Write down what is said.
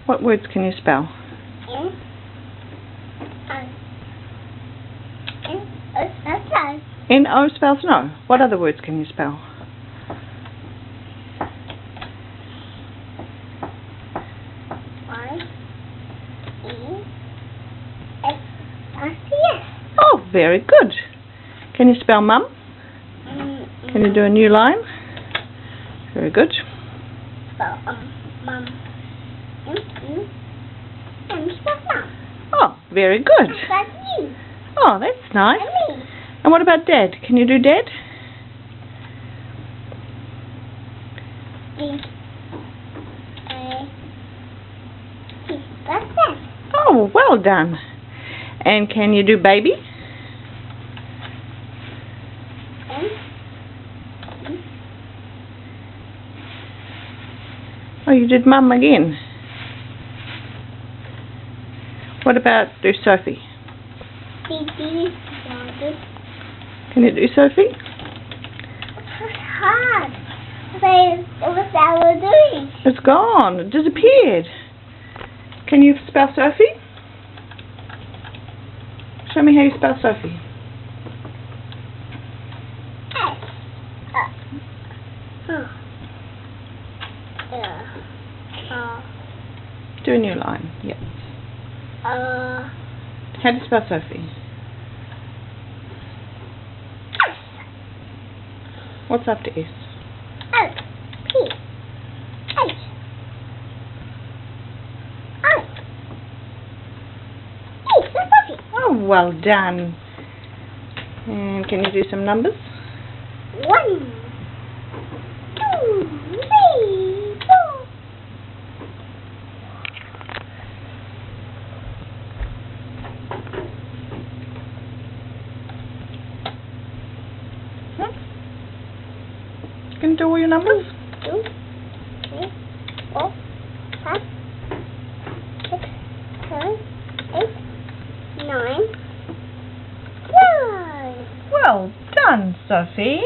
What words can you spell? N-O spells no. What other words can you spell? Y-E-S-S-yes. Oh, very good. Can you spell mum? Can you do a new line? Very good. Spell mum. And spell mum. Oh, very good. That's you. Oh, that's nice. And me. And what about dad? Can you do dad? D-A-T. That's it. Oh, well done. And can you do baby? Oh, you did mum again. What about do Sophie? D-D. Can you do Sophie? It's hard. It was that we're doing. It's gone. It disappeared. Can you spell Sophie? Show me how you spell Sophie. Do a new line. Yes. How do you spell Sophie? What's after S? Oh, well done. And can you do some numbers? 1, 2, 3, 4. Can you do all your numbers? 2, 3, 4, 5, 6, 7, 8, 9. Well done, Sophie.